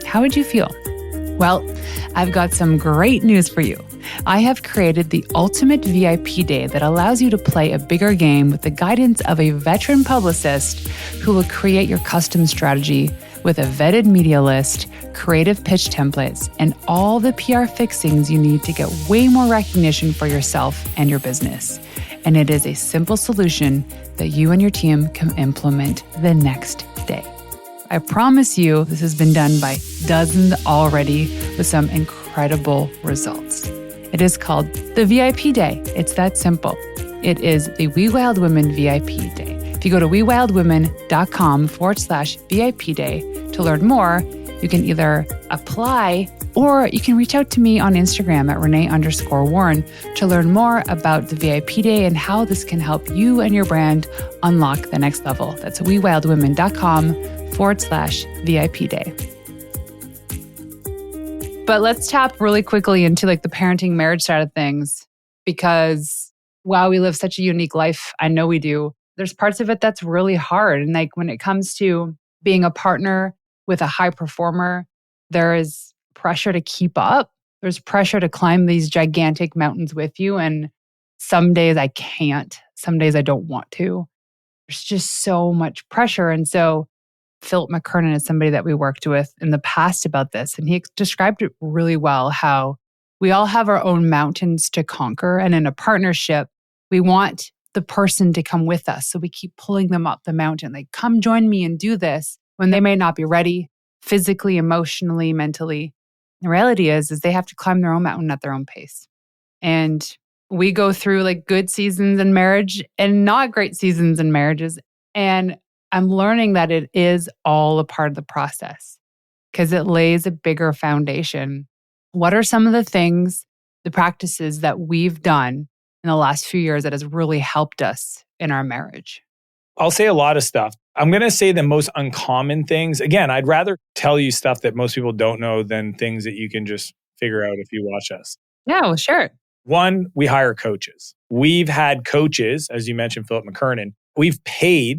Speaker 2: How would you feel? Well, I've got some great news for you. I have created the ultimate VIP day that allows you to play a bigger game with the guidance of a veteran publicist who will create your custom strategy with a vetted media list, creative pitch templates, and all the PR fixings you need to get way more recognition for yourself and your business. And it is a simple solution that you and your team can implement the next day. I promise you, this has been done by dozens already with some incredible results. It is called the VIP Day. It's that simple. It is the We Wild Women VIP Day. If you go to wewildwomen.com/VIP Day to learn more, you can either apply or you can reach out to me on Instagram at Renee_Warren to learn more about the VIP Day and how this can help you and your brand unlock the next level. That's wewildwomen.com/VIP Day. But let's tap really quickly into like the parenting marriage side of things, because while we live such a unique life, I know we do, there's parts of it that's really hard. And like when it comes to being a partner with a high performer, there is pressure to keep up. There's pressure to climb these gigantic mountains with you. And some days I can't, some days I don't want to. There's just so much pressure. And so Philip McKernan is somebody that we worked with in the past about this. And he described it really well, how we all have our own mountains to conquer. And in a partnership, we want the person to come with us. So we keep pulling them up the mountain, like, come join me and do this, when they may not be ready physically, emotionally, mentally. The reality is they have to climb their own mountain at their own pace. And we go through like good seasons in marriage and not great seasons in marriages. And I'm learning that it is all a part of the process because it lays a bigger foundation. What are some of the things, the practices that we've done in the last few years that has really helped us in our marriage?
Speaker 1: I'll say a lot of stuff. I'm going to say the most uncommon things. Again, I'd rather tell you stuff that most people don't know than things that you can just figure out if you watch us.
Speaker 2: Yeah, well, sure.
Speaker 1: One, we hire coaches. We've had coaches, as you mentioned, Philip McKernan. We've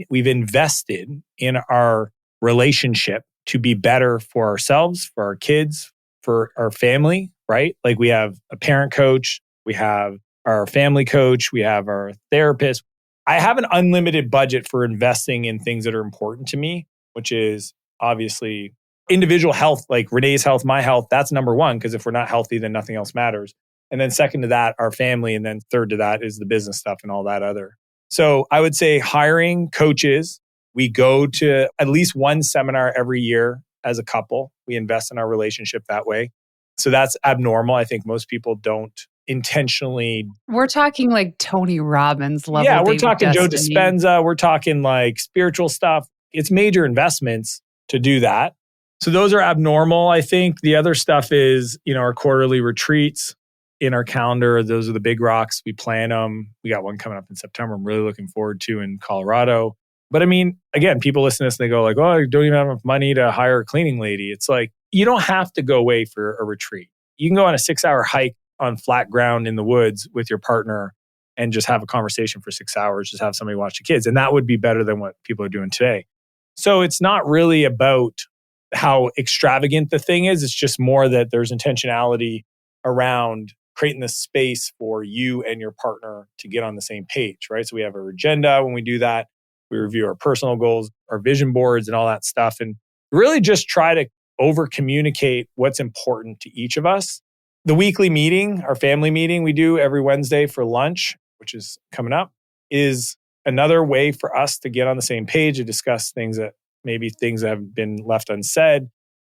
Speaker 1: invested in our relationship to be better for ourselves, for our kids, for our family, right? Like we have a parent coach, we have our family coach, we have our therapist. I have an unlimited budget for investing in things that are important to me, which is obviously individual health, like Renee's health, my health. That's number one, because if we're not healthy, then nothing else matters. And then second to that, our family. And then third to that is the business stuff and all that other. So I would say hiring coaches. We go to at least one seminar every year as a couple. We invest in our relationship that way. So that's abnormal. I think most people don't intentionally.
Speaker 2: We're talking like Tony Robbins level.
Speaker 1: Yeah, we're talking Joe Dispenza. We're talking like spiritual stuff. It's major investments to do that. So those are abnormal. I think the other stuff is, our quarterly retreats in our calendar. Those are the big rocks. We plan them. We got one coming up in September. I'm really looking forward to in Colorado. But I mean, again, people listen to this and they go like, oh, I don't even have enough money to hire a cleaning lady. It's like, you don't have to go away for a retreat. You can go on a 6-hour hike on flat ground in the woods with your partner and just have a conversation for 6 hours, just have somebody watch the kids. And that would be better than what people are doing today. So it's not really about how extravagant the thing is. It's just more that there's intentionality around creating the space for you and your partner to get on the same page, right? So we have our agenda when we do that. We review our personal goals, our vision boards and all that stuff. And really just try to over communicate what's important to each of us. The weekly meeting, our family meeting we do every Wednesday for lunch, which is coming up, is another way for us to get on the same page and discuss things that have been left unsaid.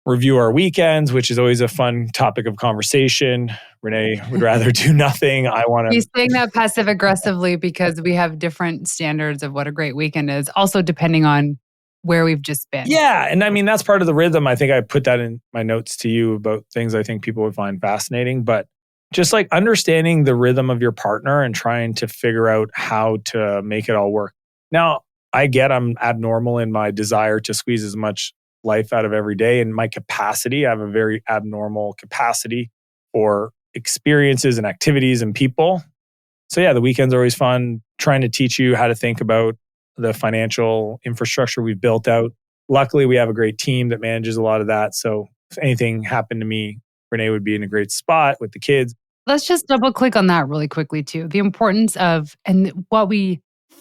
Speaker 1: Review our weekends, which is always a fun topic of conversation. Renee would rather do nothing. I want to.
Speaker 2: He's saying that passive aggressively because we have different standards of what a great weekend is. Also, depending on where we've just been.
Speaker 1: Yeah. And I mean, that's part of the rhythm. I think I put that in my notes to you about things I think people would find fascinating. But just like understanding the rhythm of your partner and trying to figure out how to make it all work. Now, I get I'm abnormal in my desire to squeeze as much life out of every day. And my capacity, I have a very abnormal capacity for experiences and activities and people. So yeah, the weekends are always fun, trying to teach you how to think about the financial infrastructure we've built out. Luckily, we have a great team that manages a lot of that. So if anything happened to me, Renee would be in a great spot with the kids.
Speaker 2: Let's just double click on that really quickly too. The importance of, and what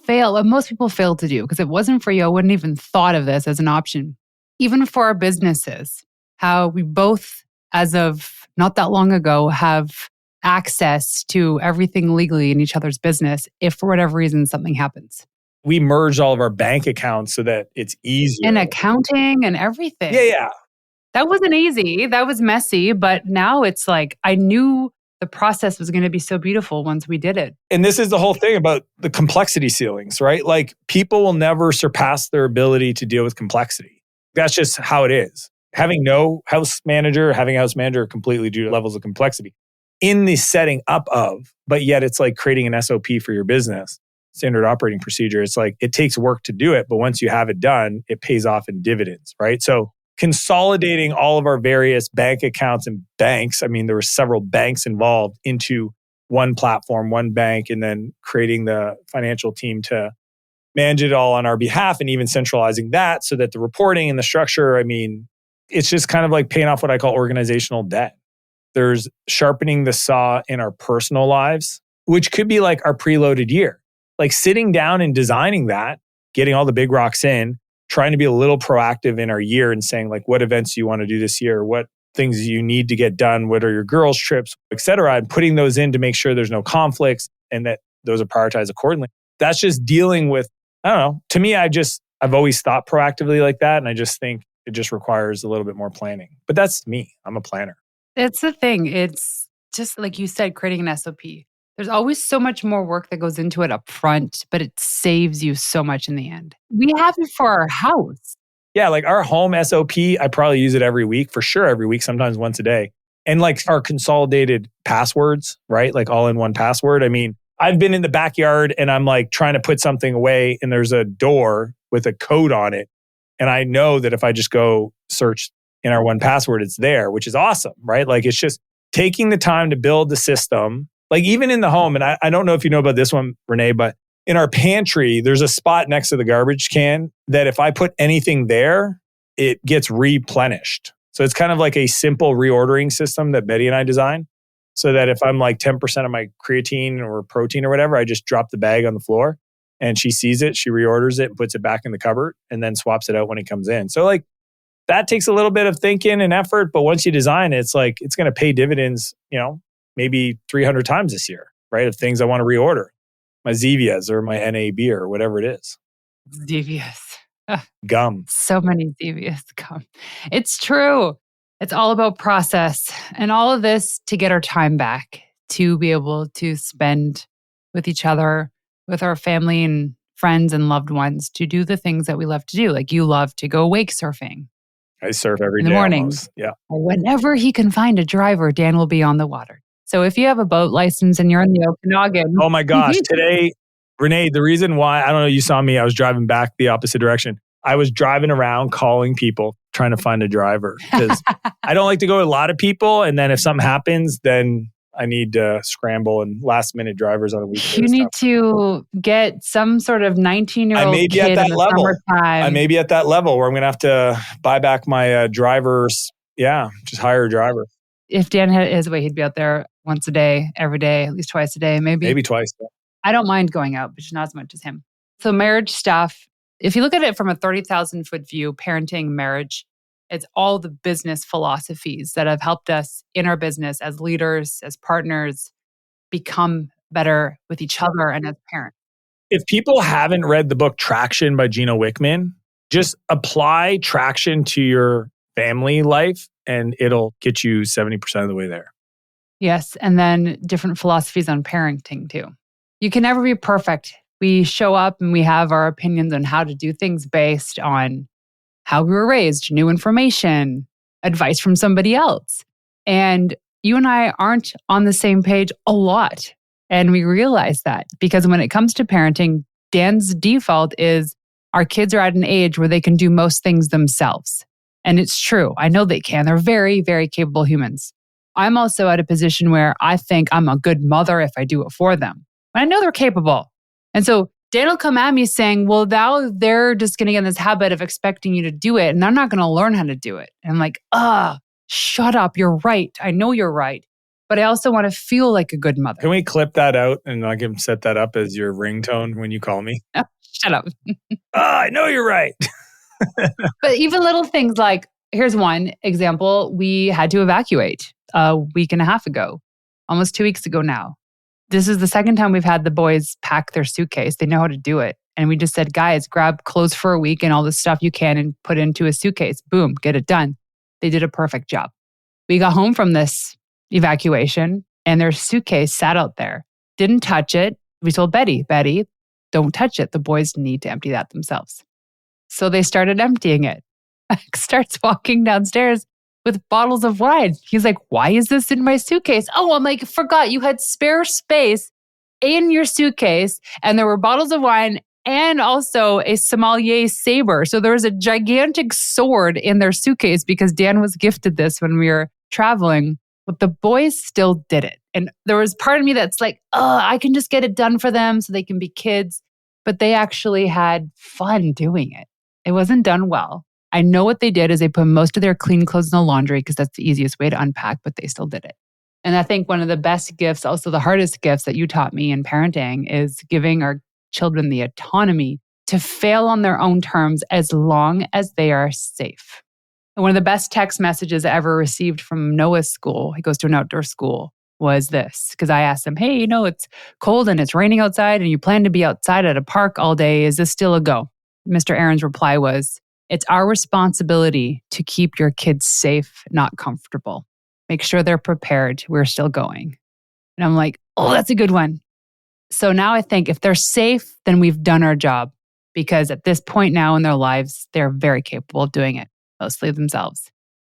Speaker 2: most people fail to do, because if it wasn't for you, I wouldn't even thought of this as an option. Even for our businesses, how we both, as of not that long ago, have access to everything legally in each other's business if for whatever reason something happens.
Speaker 1: We merged all of our bank accounts so that it's easier.
Speaker 2: And accounting and everything.
Speaker 1: Yeah.
Speaker 2: That wasn't easy. That was messy. But now it's like, I knew the process was going to be so beautiful once we did it.
Speaker 1: And this is the whole thing about the complexity ceilings, right? Like people will never surpass their ability to deal with complexity. That's just how it is. Having no house manager, having a house manager are completely due to levels of complexity in the setting up of, but yet it's like creating an SOP for your business, standard operating procedure. It's like, it takes work to do it, but once you have it done, it pays off in dividends, right? So consolidating all of our various bank accounts and banks, I mean, there were several banks involved into one platform, one bank, and then creating the financial team to manage it all on our behalf and even centralizing that so that the reporting and the structure, I mean, it's just kind of like paying off what I call organizational debt. There's sharpening the saw in our personal lives, which could be like our preloaded year. Like sitting down and designing that, getting all the big rocks in, trying to be a little proactive in our year and saying like, what events do you want to do this year? What things you need to get done? What are your girls' trips, et cetera? And putting those in to make sure there's no conflicts and that those are prioritized accordingly. That's just dealing with, I don't know. To me, I've always thought proactively like that. And I just think it just requires a little bit more planning. But that's me. I'm a planner.
Speaker 2: It's the thing. It's just like you said, creating an SOP. There's always so much more work that goes into it up front, but it saves you so much in the end. We have it for our house.
Speaker 1: Yeah, like our home SOP, I probably use it every week, for sure every week, sometimes once a day. And like our consolidated passwords, right? Like all in one password. I mean, I've been in the backyard and I'm like trying to put something away and there's a door with a code on it. And I know that if I just go search in our one password, it's there, which is awesome, right? Like it's just taking the time to build the system. Like even in the home, and I don't know if you know about this one, Renee, but in our pantry, there's a spot next to the garbage can that if I put anything there, it gets replenished. So it's kind of like a simple reordering system that Betty and I designed. So that if I'm like 10% of my creatine or protein or whatever, I just drop the bag on the floor and she sees it, she reorders it and puts it back in the cupboard and then swaps it out when it comes in. So like that takes a little bit of thinking and effort, but once you design it, it's like, it's going to pay dividends, maybe 300 times this year, right? Of things I want to reorder, my Zevias or my NAB or whatever it is.
Speaker 2: Zevias.
Speaker 1: Gum.
Speaker 2: So many Zevias gum. It's true. It's all about process and all of this to get our time back, to be able to spend with each other, with our family and friends and loved ones, to do the things that we love to do. Like you love to go wake surfing.
Speaker 1: I surf every day
Speaker 2: in the morning.
Speaker 1: Almost. Yeah.
Speaker 2: Or whenever he can find a driver, Dan will be on the water. So if you have a boat license and you're in the Okanagan.
Speaker 1: Oh my gosh. Today, Renee, the reason why, I don't know, you saw me, I was driving back the opposite direction. I was driving around calling people, trying to find a driver because I don't like to go with a lot of people. And then if something happens, then I need to scramble and last minute drivers on a weekend.
Speaker 2: You need to get some sort of 19-year-old kid in the summertime.
Speaker 1: I may be at that level where I'm going to have to buy back my drivers. Yeah, just hire a driver.
Speaker 2: If Dan had his way, he'd be out there once a day, every day, at least twice a day, maybe.
Speaker 1: Maybe twice. Yeah.
Speaker 2: I don't mind going out, but just not as much as him. So marriage stuff, if you look at it from a 30,000 foot view, parenting, marriage, it's all the business philosophies that have helped us in our business as leaders, as partners, become better with each other and as parents.
Speaker 1: If people haven't read the book Traction by Gino Wickman, just apply Traction to your family life and it'll get you 70% of the way there.
Speaker 2: Yes. And then different philosophies on parenting too. You can never be perfect. We show up and we have our opinions on how to do things based on how we were raised, new information, advice from somebody else. And you and I aren't on the same page a lot. And we realize that because when it comes to parenting, Dan's default is our kids are at an age where they can do most things themselves. And it's true. I know they can. They're very, very capable humans. I'm also at a position where I think I'm a good mother if I do it for them. But I know they're capable. And so Dan will come at me saying, well, now they're just going to get in this habit of expecting you to do it, and they're not going to learn how to do it. And I'm like, shut up. You're right. I know you're right. But I also want to feel like a good mother.
Speaker 1: Can we clip that out and I can set that up as your ringtone when you call me?
Speaker 2: Oh, shut up.
Speaker 1: I know you're right.
Speaker 2: But even little things like, here's one example. We had to evacuate a week and a half ago, almost 2 weeks ago now. This is the second time we've had the boys pack their suitcase. They know how to do it. And we just said, guys, grab clothes for a week and all the stuff you can and put into a suitcase. Boom, get it done. They did a perfect job. We got home from this evacuation and their suitcase sat out there. Didn't touch it. We told Betty, don't touch it. The boys need to empty that themselves. So they started emptying it. Max starts walking downstairs with bottles of wine. He's like, why is this in my suitcase? Oh, I'm like, forgot you had spare space in your suitcase and there were bottles of wine and also a sommelier saber. So there was a gigantic sword in their suitcase because Dan was gifted this when we were traveling. But the boys still did it. And there was part of me that's like, I can just get it done for them so they can be kids. But they actually had fun doing it. It wasn't done well. I know what they did is they put most of their clean clothes in the laundry because that's the easiest way to unpack, but they still did it. And I think one of the best gifts, also the hardest gifts that you taught me in parenting is giving our children the autonomy to fail on their own terms as long as they are safe. And one of the best text messages I ever received from Noah's school, he goes to an outdoor school, was this. Because I asked him, hey, it's cold and it's raining outside and you plan to be outside at a park all day. Is this still a go? Mr. Aaron's reply was, it's our responsibility to keep your kids safe, not comfortable. Make sure they're prepared. We're still going. And I'm like, oh, that's a good one. So now I think if they're safe, then we've done our job. Because at this point now in their lives, they're very capable of doing it, mostly themselves.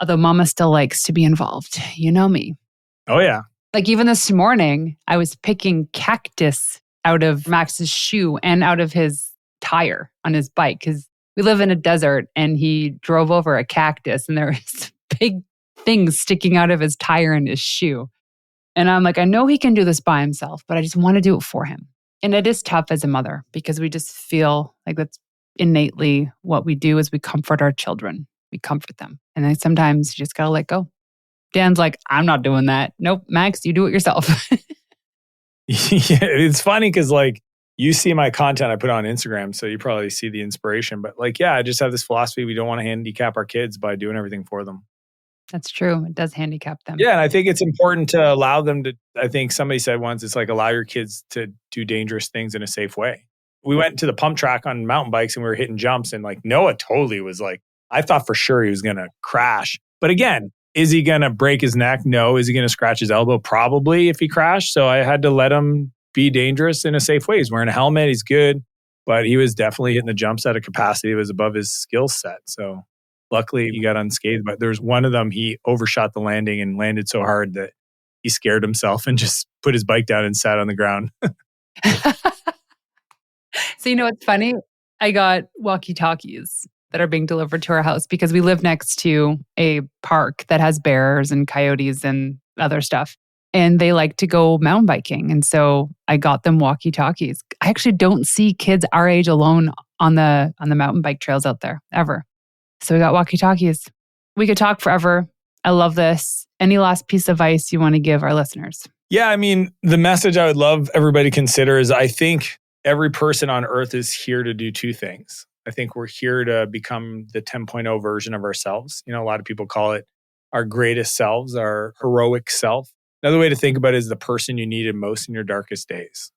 Speaker 2: Although mama still likes to be involved. You know me.
Speaker 1: Oh, yeah.
Speaker 2: Like even this morning, I was picking cactus out of Max's shoe and out of his tire on his bike because we live in a desert and he drove over a cactus and there was big things sticking out of his tire and his shoe. And I'm like, I know he can do this by himself, but I just want to do it for him. And it is tough as a mother because we just feel like that's innately what we do is we comfort our children. We comfort them. And then sometimes you just got to let go. Dan's like, I'm not doing that. Nope, Max, you do it yourself.
Speaker 1: Yeah, it's funny because you see my content I put on Instagram, so you probably see the inspiration. But I just have this philosophy. We don't want to handicap our kids by doing everything for them.
Speaker 2: That's true. It does handicap them.
Speaker 1: Yeah, and I think it's important to allow them to, I think somebody said once, it's allow your kids to do dangerous things in a safe way. We went to the pump track on mountain bikes and we were hitting jumps and Noah totally was I thought for sure he was going to crash. But again, is he going to break his neck? No. Is he going to scratch his elbow? Probably if he crashed. So I had to let him be dangerous in a safe way. He's wearing a helmet. He's good. But he was definitely hitting the jumps at a capacity that was above his skill set. So luckily he got unscathed. But there's one of them, he overshot the landing and landed so hard that he scared himself and just put his bike down and sat on the ground.
Speaker 2: So what's funny? I got walkie-talkies that are being delivered to our house because we live next to a park that has bears and coyotes and other stuff. And they like to go mountain biking. And so I got them walkie-talkies. I actually don't see kids our age alone on the mountain bike trails out there, ever. So we got walkie-talkies. We could talk forever. I love this. Any last piece of advice you want to give our listeners?
Speaker 1: Yeah, the message I would love everybody to consider is I think every person on earth is here to do two things. I think we're here to become the 10.0 version of ourselves. A lot of people call it our greatest selves, our heroic self. Another way to think about it is the person you needed most in your darkest days.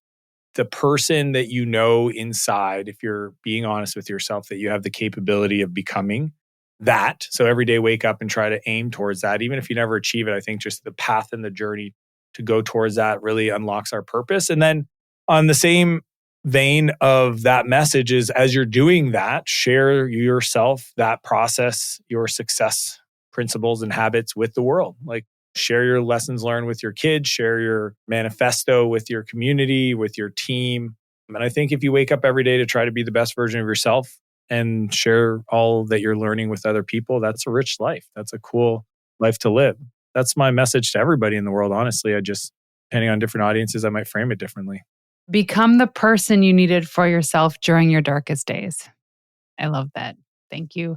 Speaker 1: The person that you know inside, if you're being honest with yourself, that you have the capability of becoming that. So every day wake up and try to aim towards that. Even if you never achieve it, I think just the path and the journey to go towards that really unlocks our purpose. And then on the same vein of that message is, as you're doing that, share yourself, that process, your success principles and habits with the world. Like, share your lessons learned with your kids, share your manifesto with your community, with your team. And I think if you wake up every day to try to be the best version of yourself and share all that you're learning with other people, that's a rich life. That's a cool life to live. That's my message to everybody in the world. Honestly, depending on different audiences, I might frame it differently.
Speaker 2: Become the person you needed for yourself during your darkest days. I love that. Thank you,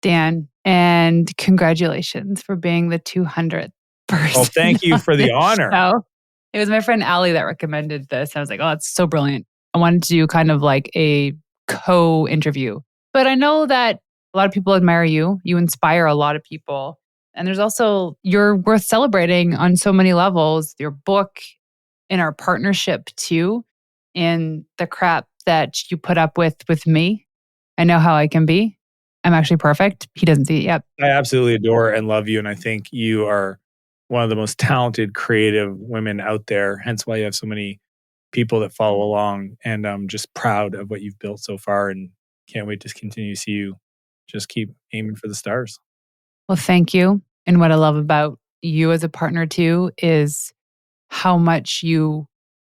Speaker 2: Dan. And congratulations for being the 200th person.
Speaker 1: Oh, thank you for the honor.
Speaker 2: Show. It was my friend Allie that recommended this. I was like, oh, it's so brilliant. I wanted to do kind of like a co-interview. But I know that a lot of people admire you. You inspire a lot of people. And there's also, you're worth celebrating on so many levels. Your book, in our partnership too, in the crap that you put up with me. I know how I can be. I'm actually perfect. He doesn't see it yet.
Speaker 1: I absolutely adore and love you. And I think you are one of the most talented, creative women out there. Hence why you have so many people that follow along. And I'm just proud of what you've built so far and can't wait to continue to see you just keep aiming for the stars.
Speaker 2: Well, thank you. And what I love about you as a partner too is how much you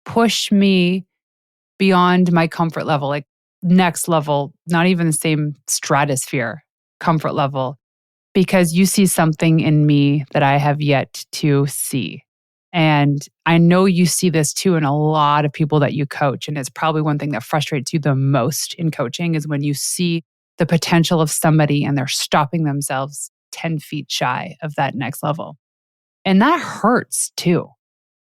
Speaker 2: push me beyond my comfort level, like next level, not even the same stratosphere comfort level, because you see something in me that I have yet to see. And I know you see this too in a lot of people that you coach. And it's probably one thing that frustrates you the most in coaching is when you see the potential of somebody and they're stopping themselves 10 feet shy of that next level. And that hurts too.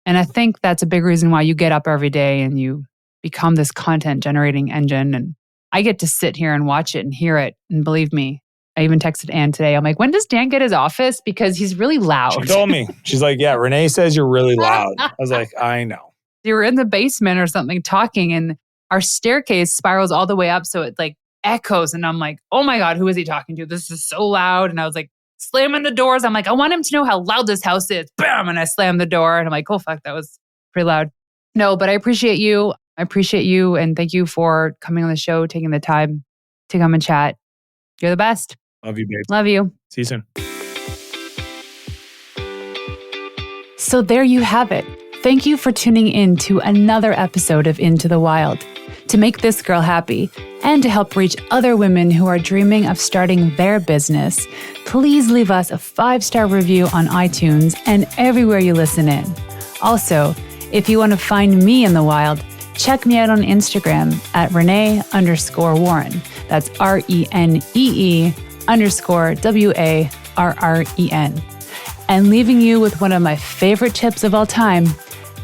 Speaker 2: And I think that's a big reason why you get up every day and you become this content generating engine. And I get to sit here and watch it and hear it. And believe me, I even texted Anne today. I'm like, when does Dan get his office? Because he's really loud.
Speaker 1: She told me. She's like, yeah, Renee says you're really loud. I was like, I know.
Speaker 2: You were in the basement or something talking and our staircase spirals all the way up. So it like echoes. And I'm like, oh my God, who is he talking to? This is so loud. And I was like, slamming the doors. I'm like, I want him to know how loud this house is. Bam! And I slammed the door. And I'm like, oh, fuck, that was pretty loud. No, but I appreciate you. I appreciate you. And thank you for coming on the show, taking the time to come and chat. You're the best.
Speaker 1: Love you, babe.
Speaker 2: Love you.
Speaker 1: See you soon.
Speaker 2: So there you have it. Thank you for tuning in to another episode of Into the Wild. To make this girl happy and to help reach other women who are dreaming of starting their business, please leave us a 5-star review on iTunes and everywhere you listen in. Also, if you want to find me in the wild, check me out on Instagram at Renee_Warren. That's RENEE_WARREN. And leaving you with one of my favorite tips of all time.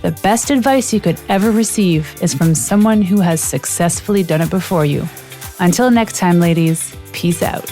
Speaker 2: The best advice you could ever receive is from someone who has successfully done it before you. Until next time, ladies, peace out.